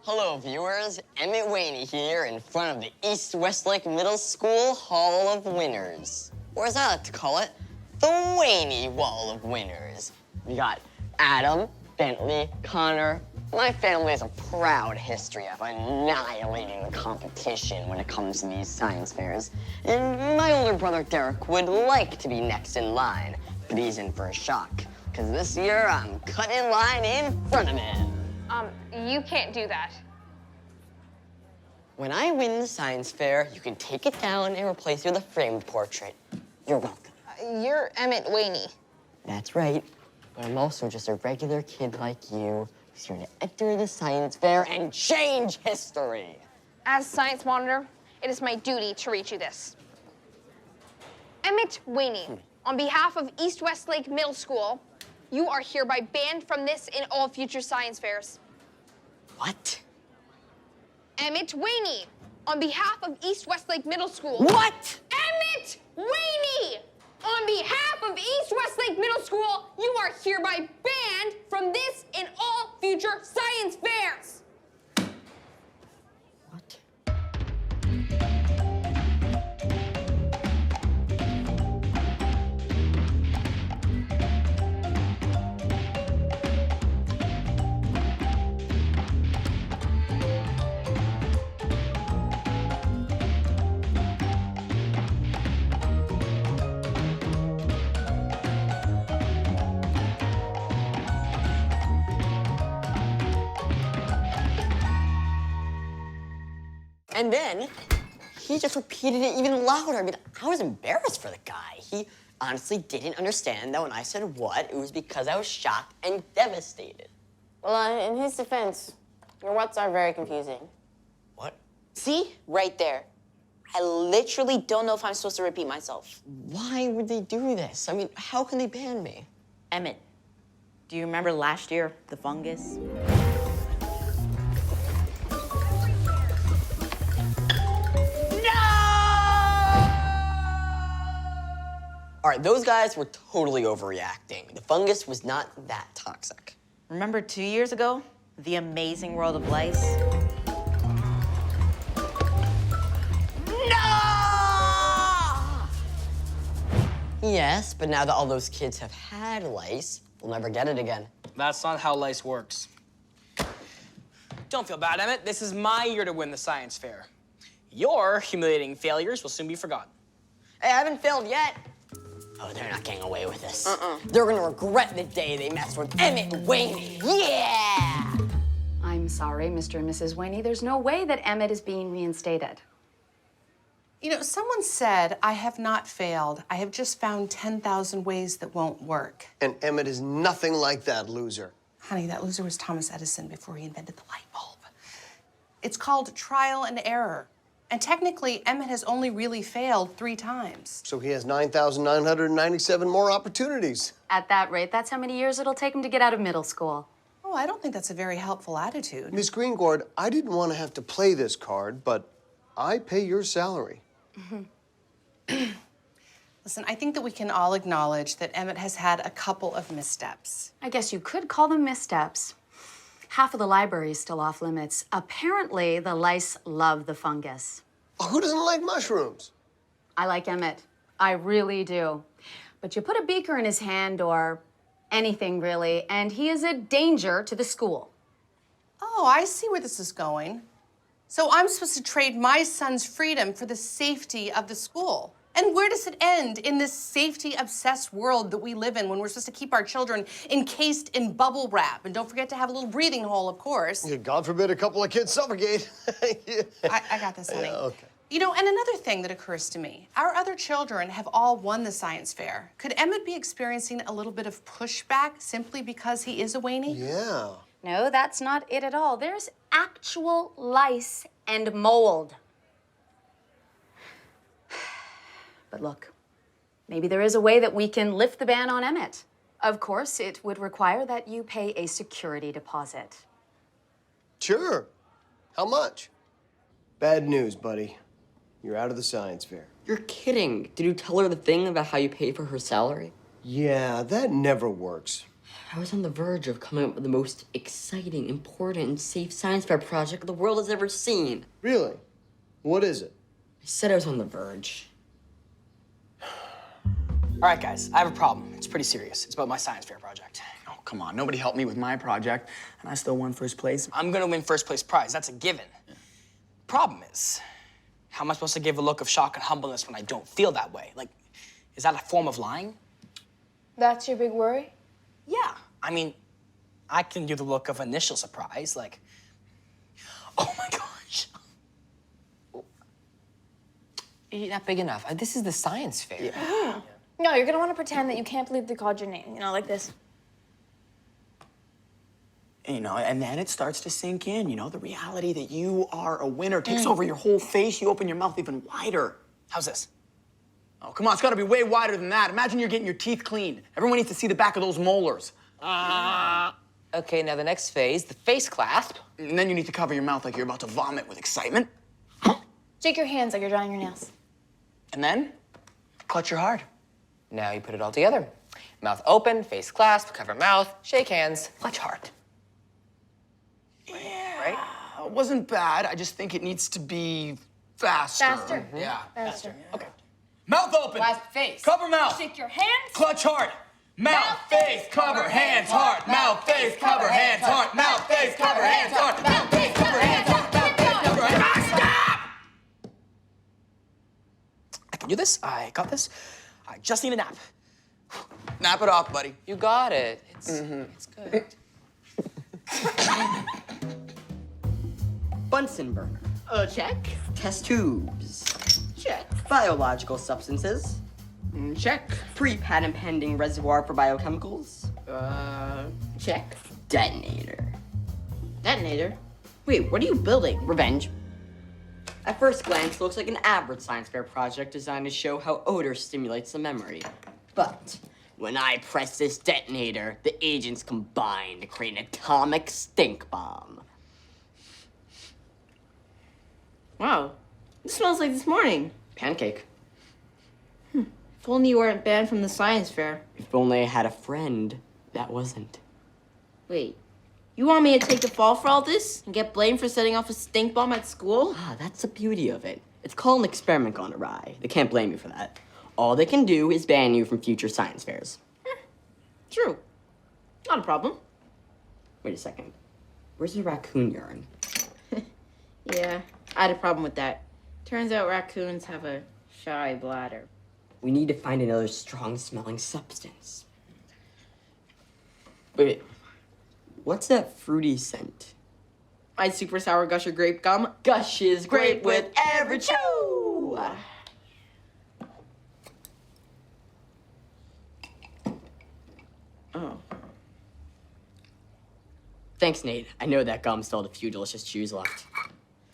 Hello, viewers. Emmett Waney here in front of the East Westlake Middle School Hall of Winners. Or as I like to call it, the Waney Wall of Winners. We got Adam, Bentley, Connor. My family has a proud history of annihilating the competition when it comes to these science fairs. And my older brother, Derek, would like to be next in line, but he's in for a shock, because this year I'm cutting in line in front of him. You can't do that. When I win the science fair, you can take it down and replace it with a framed portrait. You're welcome. You're Emmett Waney. That's right. But I'm also just a regular kid like you who's here to enter the science fair and change history. As science monitor, it is my duty to read you this. Emmett Waney, on behalf of East Westlake Middle School, you are hereby banned from this and all future science fairs. What? Emmett Waney, on behalf of East Westlake Middle School. What? Emmett Waney, on behalf of East Westlake Middle School, you are hereby banned from this and all future science fairs. What? And then he just repeated it even louder. I mean, I was embarrassed for the guy. He honestly didn't understand that when I said what, it was because I was shocked and devastated. Well, in his defense, your whats are very confusing. What? See? Right there. I literally don't know if I'm supposed to repeat myself. Why would they do this? I mean, how can they ban me? Emmett, do you remember last year, the fungus? All right, those guys were totally overreacting. The fungus was not that toxic. Remember 2 years ago? The Amazing World of Lice? No! Yes, but now that all those kids have had lice, we'll never get it again. That's not how lice works. Don't feel bad, Emmett. This is my year to win the science fair. Your humiliating failures will soon be forgotten. Hey, I haven't failed yet. Oh, they're not getting away with this. They're gonna regret the day they messed with Emmett Waney. Yeah! I'm sorry, Mr. and Mrs. Waney. There's no way that Emmett is being reinstated. You know, someone said, I have not failed. I have just found 10,000 ways that won't work. And Emmett is nothing like that loser. Honey, that loser was Thomas Edison before he invented the light bulb. It's called trial and error. And technically, Emmett has only really failed 3 times. So he has 9,997 more opportunities. At that rate, that's how many years it'll take him to get out of middle school. Oh, I don't think that's a very helpful attitude. Miss Greengord, I didn't want to have to play this card, but I pay your salary. Listen, I think that we can all acknowledge that Emmett has had a couple of missteps. I guess you could call them missteps. Half of the library is still off limits. Apparently, the lice love the fungus. Oh, who doesn't like mushrooms? I like Emmett. I really do. But you put a beaker in his hand or anything, really, and he is a danger to the school. Oh, I see where this is going. So I'm supposed to trade my son's freedom for the safety of the school. And where does it end in this safety-obsessed world that we live in when we're supposed to keep our children encased in bubble wrap? And don't forget to have a little breathing hole, of course. Yeah, God forbid a couple of kids suffocate. I got this, honey. Yeah, okay. You know, and another thing that occurs to me, our other children have all won the science fair. Could Emmett be experiencing a little bit of pushback simply because he is a Waney? Yeah. No, that's not it at all. There's actual lice and mold. But look, maybe there is a way that we can lift the ban on Emmett. Of course, it would require that you pay a security deposit. Sure. How much? Bad news, buddy. You're out of the science fair. You're kidding. Did you tell her the thing about how you pay for her salary? Yeah, that never works. I was on the verge of coming up with the most exciting, important, and safe science fair project the world has ever seen. Really? What is it? I said I was on the verge. All right, guys, I have a problem. It's pretty serious. It's about my science fair project. Oh, come on. Nobody helped me with my project, and I still won first place. I'm gonna win first place prize. That's a given. Problem is, how am I supposed to give a look of shock and humbleness when I don't feel that way? Like, is that a form of lying? That's your big worry? Yeah. I mean, I can do the look of initial surprise, like, oh my gosh. You're not big enough. This is the science fair. No, you're gonna want to pretend that you can't believe they called your name, you know, like this. You know, and then it starts to sink in, you know, the reality that you are a winner takes over your whole face. You open your mouth even wider. How's this? Oh, come on, it's gotta be way wider than that. Imagine you're getting your teeth cleaned. Everyone needs to see the back of those molars. Okay, now the next phase, the face clasp. And then you need to cover your mouth like you're about to vomit with excitement. Shake your hands like you're drawing your nails. And then, clutch your heart. Now you put it all together. Mouth open, face clasp, cover mouth, shake hands, clutch heart. Yeah. Right? It wasn't bad. I just think it needs to be faster. Faster. Yeah. Faster. Okay. Mouth open. Clasp face. Cover mouth. Shake your hands. Clutch heart. Mouth, face, cover, hands, heart. Mouth, face, cover, hands, heart. Mouth, face, cover, hands, heart. Mouth, face, cover, hands, heart. Mouth, face, cover, hands, heart. Stop! I can do this. I got this. I just need a nap. Nap it off, buddy. You got it. It's good. Bunsen burner. Check. Test tubes. Check. Biological substances. Check. Pre-patent pending reservoir for biochemicals. Check. Detonator. Detonator? Wait, what are you building? Revenge. At first glance, it looks like an average science fair project designed to show how odor stimulates the memory. But when I press this detonator, the agents combine to create an atomic stink bomb. Wow, this smells like this morning. Pancake. If only you weren't banned from the science fair. If only I had a friend that wasn't. Wait, you want me to take the fall for all this and get blamed for setting off a stink bomb at school? Ah, that's the beauty of it. It's called an experiment gone awry. They can't blame you for that. All they can do is ban you from future science fairs. True. Not a problem. Wait a second. Where's the raccoon urine? Yeah, I had a problem with that. Turns out raccoons have a shy bladder. We need to find another strong-smelling substance. Wait, what's that fruity scent? My super sour gusher grape gum. Gushes grape with every chew! Oh. Thanks, Nate. I know that gum still had a few delicious chews left.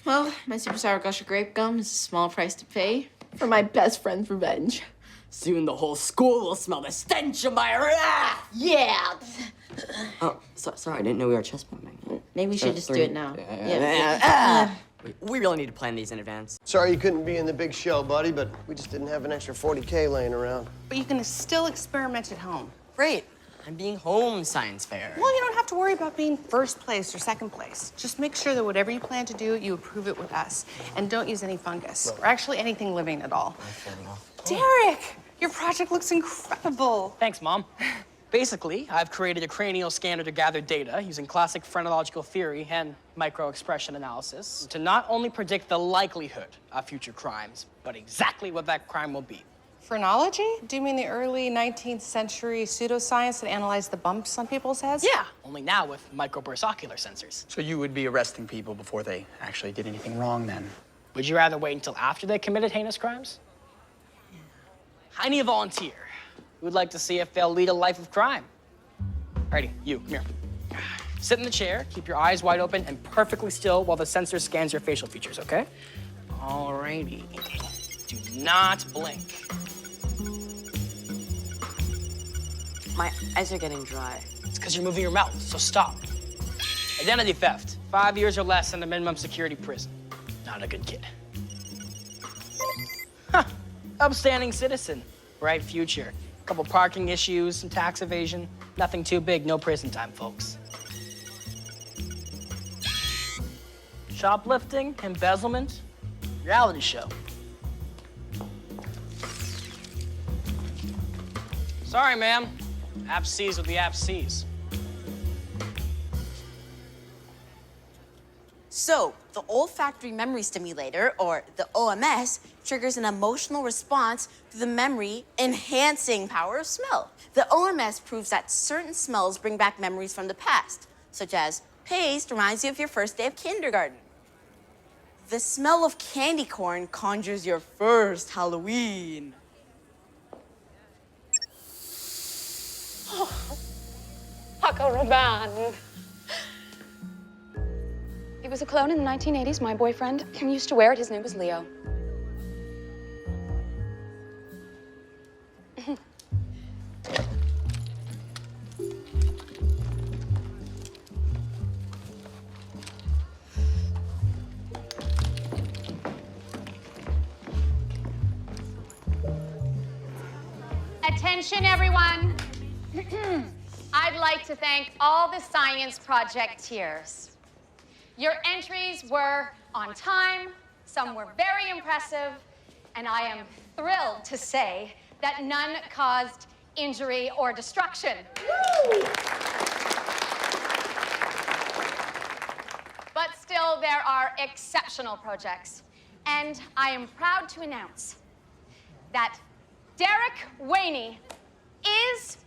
Well, my super sour gusher grape gum is a small price to pay for my best friend's revenge. Soon the whole school will smell the stench of my wrath! Yeah! Oh, sorry, I didn't know we were chest bumping. Maybe we should just do three. it now. Wait, we really need to plan these in advance. Sorry you couldn't be in the big show, buddy, but we just didn't have an extra 40K laying around. But you can still experiment at home. Great. I'm being home science fair. Well, you don't have to worry about being first place or second place. Just make sure that whatever you plan to do, you approve it with us. And don't use any fungus, or actually anything living at all. Derek, your project looks incredible. Thanks, Mom. Basically, I've created a cranial scanner to gather data using classic phrenological theory and micro-expression analysis to not only predict the likelihood of future crimes, but exactly what that crime will be. Phrenology? Do you mean the early 19th century pseudoscience that analyzed the bumps on people's heads? Yeah, only now with microburst ocular sensors. So you would be arresting people before they actually did anything wrong then? Would you rather wait until after they committed heinous crimes? I need a volunteer who would like to see if they'll lead a life of crime. Alrighty, you, come here. Sit in the chair, keep your eyes wide open and perfectly still while the sensor scans your facial features, okay? Alrighty. Do not blink. My eyes are getting dry. It's because you're moving your mouth, so stop. Identity theft, 5 years or less in a minimum security prison. Not a good kid. Huh, upstanding citizen, bright future. Couple parking issues, some tax evasion. Nothing too big, no prison time, folks. Shoplifting, embezzlement, reality show. Sorry, ma'am. App C's with the App C's. So, the olfactory memory stimulator, or the OMS, triggers an emotional response to the memory-enhancing power of smell. The OMS proves that certain smells bring back memories from the past, such as paste reminds you of your first day of kindergarten. The smell of candy corn conjures your first Halloween. Paco Rabanne. It was a clone in the 1980s. My boyfriend used to wear it. His name was Leo. Attention, everyone. I'd like to thank all the science projecteers. Your entries were on time, some were very impressive, and I am thrilled to say that none caused injury or destruction. Woo! But still, there are exceptional projects, and I am proud to announce that Derek Waney is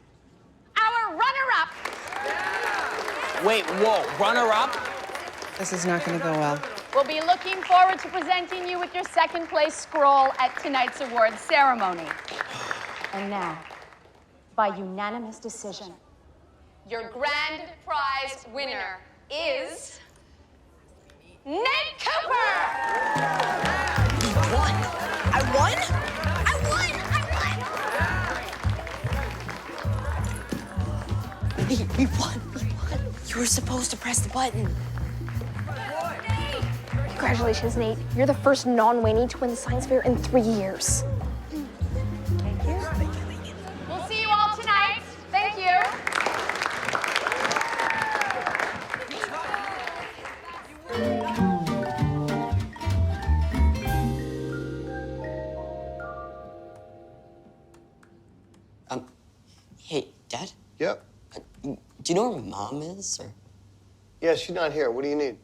our runner-up. Wait, whoa, runner-up? This is not going to go well. We'll be looking forward to presenting you with your second place scroll at tonight's awards ceremony. And now, by unanimous decision, your grand prize winner is Nate Cooper! I won! I won! We won! You were supposed to press the button. Congratulations, Nate. You're the first non-Waney to win the science fair in 3 years. Thank you. We'll see you all tonight. Thank you. Hey, Dad? Yep. Do you know where my mom is, or? Yeah, she's not here. What do you need?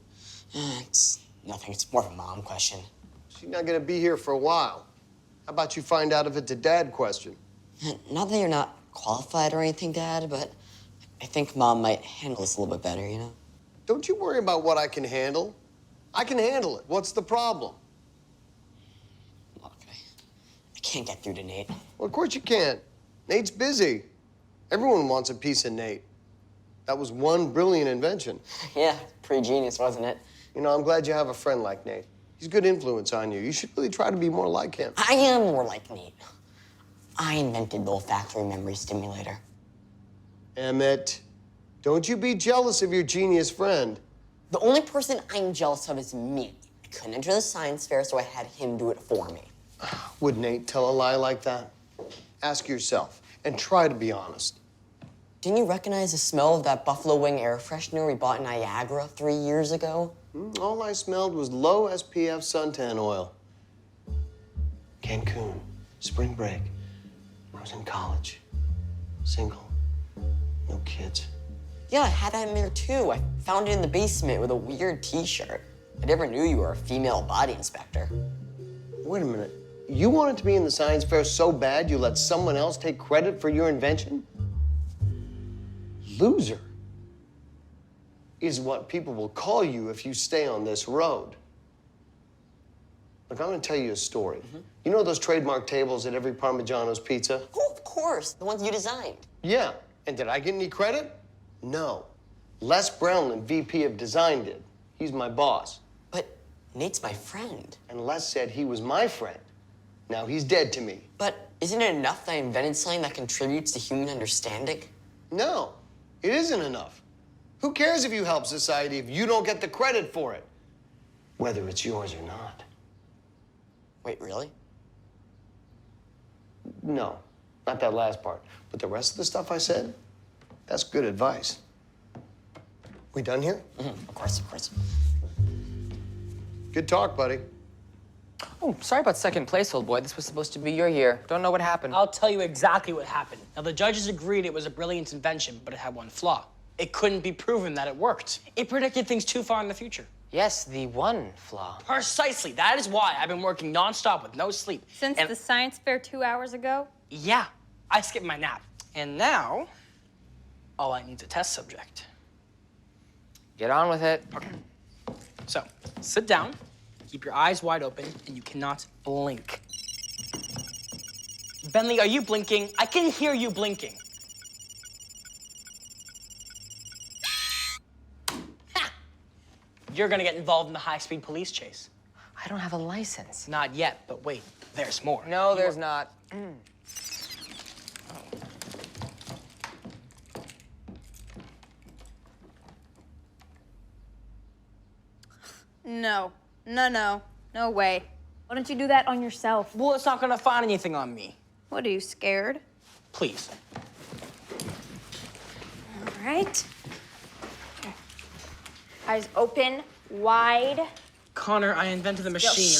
It's nothing. It's more of a mom question. She's not gonna be here for a while. How about you find out if it's a dad question? Not that you're not qualified or anything, Dad, but I think Mom might handle this a little bit better, you know? Don't you worry about what I can handle. I can handle it. What's the problem? Look, I can't get through to Nate. Well, of course you can't. Nate's busy. Everyone wants a piece of Nate. That was one brilliant invention. Yeah, pretty genius, wasn't it? You know, I'm glad you have a friend like Nate. He's a good influence on you. You should really try to be more like him. I am more like Nate. I invented the olfactory memory stimulator. Emmett, don't you be jealous of your genius friend. The only person I'm jealous of is me. I couldn't enter the science fair, so I had him do it for me. Would Nate tell a lie like that? Ask yourself, and try to be honest. Didn't you recognize the smell of that buffalo wing air freshener we bought in Niagara 3 years ago? All I smelled was low SPF suntan oil. Cancun, spring break. I was in college. Single. No kids. Yeah, I had that in there too. I found it in the basement with a weird t-shirt. I never knew you were a female body inspector. Wait a minute. You wanted to be in the science fair so bad you let someone else take credit for your invention? Loser is what people will call you if you stay on this road. Look, I'm gonna tell you a story. You know those trademark tables at every Parmigiano's pizza? Oh, of course, the ones you designed. Yeah, and did I get any credit? No. Les Brownland, VP of Design, did. He's my boss. But Nate's my friend. And Les said he was my friend. Now he's dead to me. But isn't it enough that I invented something that contributes to human understanding? No, it isn't enough. Who cares if you help society if you don't get the credit for it? Whether it's yours or not. Wait, really? No, not that last part. But the rest of the stuff I said, That's good advice. We done here? Of course, of course. Good talk, buddy. Oh, sorry about second place, old boy. This was supposed to be your year. Don't know what happened. I'll tell you exactly what happened. Now, the judges agreed it was a brilliant invention, but it had one flaw. It couldn't be proven that it worked. It predicted things too far in the future. Yes, the one flaw. Precisely. That is why I've been working nonstop with no sleep. Since the science fair 2 hours ago? Yeah, I skipped my nap. And now, all I need is a test subject. Get on with it. Okay. So, sit down, keep your eyes wide open, and you cannot blink. Bentley, are you blinking? I can hear you blinking. Ha! You're gonna get involved in the high-speed police chase. I don't have a license. Not yet, but wait, there's more. No, there's not. No. No way. Why don't you do that on yourself? Well, it's not gonna find anything on me. What, are you scared? Please. All right. Eyes open, wide. Connor, I invented the machine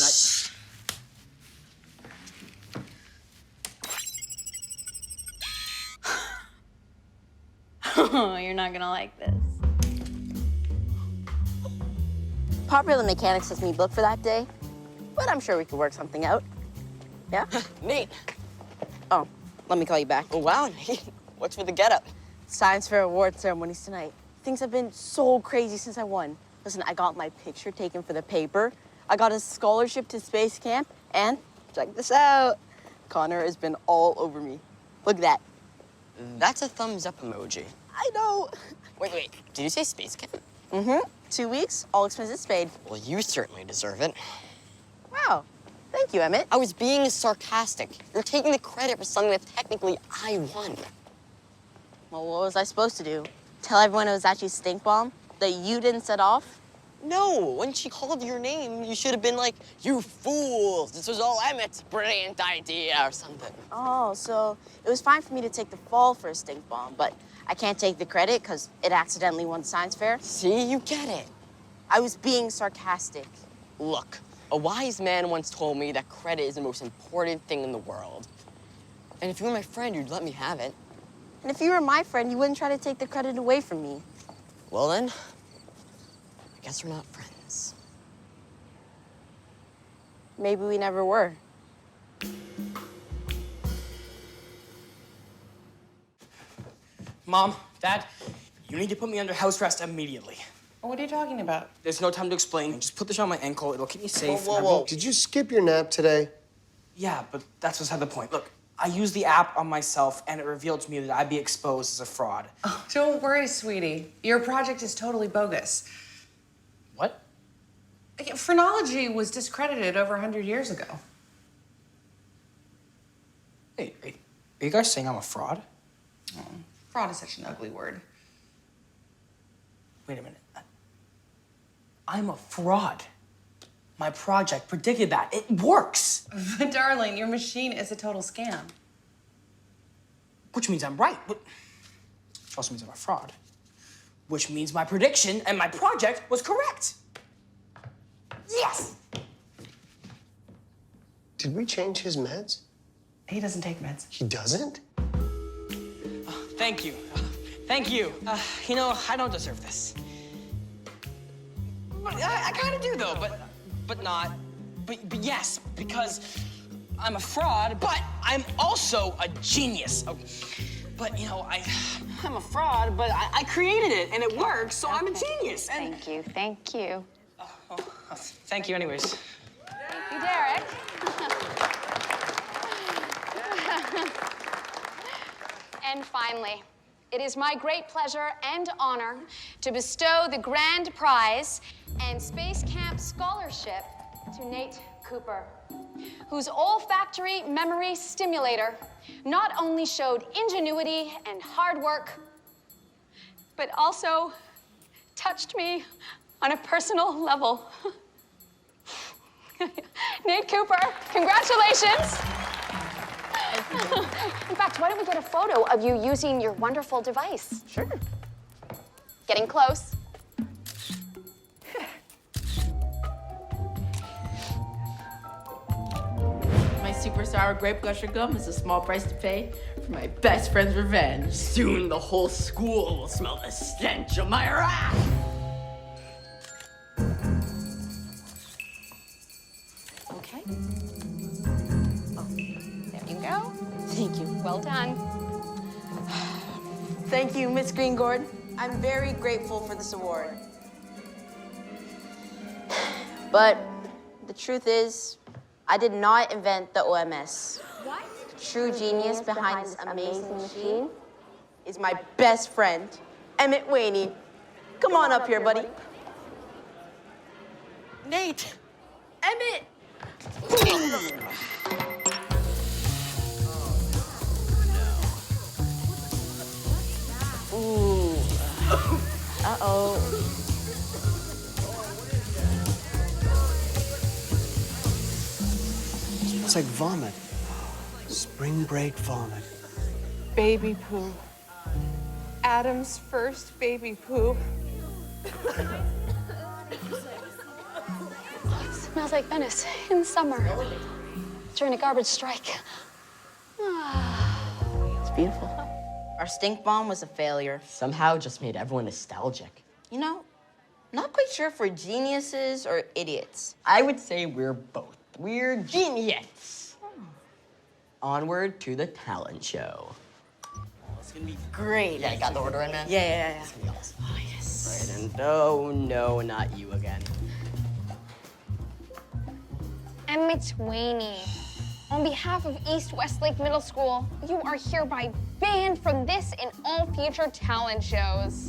and Oh, you're not gonna like this. Popular Mechanics has me booked for that day, but I'm sure we could work something out. Yeah? Nate. Oh, let me call you back. Oh, wow, Nate. What's with the getup? Science fair award ceremonies tonight. Things have been so crazy since I won. Listen, I got my picture taken for the paper. I got a scholarship to space camp, and check this out. Connor has been all over me. Look at that. That's a thumbs up emoji. I know. Wait. Did you say space camp? Mm-hmm. 2 weeks, all expenses paid. Well, you certainly deserve it. Wow. Thank you, Emmett. I was being sarcastic. You're taking the credit for something that technically I won. Well, what was I supposed to do? Tell everyone it was actually Stink Bomb that you didn't set off? No, when she called your name, you should have been like, you fools, this was all Emmett's brilliant idea or something. Oh, so it was fine for me to take the fall for a Stink Bomb, but I can't take the credit because it accidentally won science fair. See, you get it. I was being sarcastic. Look, a wise man once told me that credit is the most important thing in the world. And if you were my friend, you'd let me have it. And if you were my friend, you wouldn't try to take the credit away from me. Well then, I guess we're not friends. Maybe we never were. Mom, Dad, you need to put me under house arrest immediately. What are you talking about? There's no time to explain. Just put this on my ankle. It'll keep me safe. Whoa. Did you skip your nap today? Yeah, but that's beside the point. Look, I used the app on myself, and it revealed to me that I'd be exposed as a fraud. Oh, don't worry, sweetie. Your project is totally bogus. What? Phrenology was discredited over 100 years ago. Hey, are you guys saying I'm a fraud? Oh, fraud is such an ugly word. Wait a minute. I'm a fraud. My project predicted that. It works. But darling, your machine is a total scam. Which means I'm right. Which also means I'm a fraud. Which means my prediction and my project was correct. Yes! Did we change his meds? He doesn't take meds. He doesn't? Thank you. Thank you. You know, I don't deserve this. I kind of do, though, but not. But yes, because I'm a fraud, but I'm also a genius. Oh, but, you know, I'm a fraud, but I created it, and it works, so I'm a genius. And... Thank you. Thank you anyways. Thank you, Derek. And finally, it is my great pleasure and honor to bestow the grand prize and Space Camp Scholarship to Nate Cooper, whose olfactory memory stimulator not only showed ingenuity and hard work, but also touched me on a personal level. Nate Cooper, congratulations. In fact, why don't we get a photo of you using your wonderful device? Sure. Getting close. My super sour grape gusher gum is a small price to pay for my best friend's revenge. Soon the whole school will smell the stench of my wrath. Okay. Oh, there you go. Thank you. Well done. Thank you, Miss Greengord. I'm very grateful for this award. But the truth is, I did not invent the OMS. What? The true genius behind this amazing machine is my best friend, Emmett Waney. Come on up here, buddy. Nate! Emmett! Ooh. Uh-oh. It's like vomit. Spring break vomit. Baby poo. Adam's first baby poo. It smells like Venice in summer during a garbage strike. It's beautiful. Our stink bomb was a failure. Somehow just made everyone nostalgic. You know, not quite sure if we're geniuses or idiots. I would say we're both. We're genius. Onward to the talent show. It's gonna be great. Yeah, you got the order in, man? Yeah. It's gonna be awesome. Oh, yes. Right, and oh no, not you again. Emmett Waney, on behalf of East Westlake Middle School, you are hereby banned from this and all future talent shows.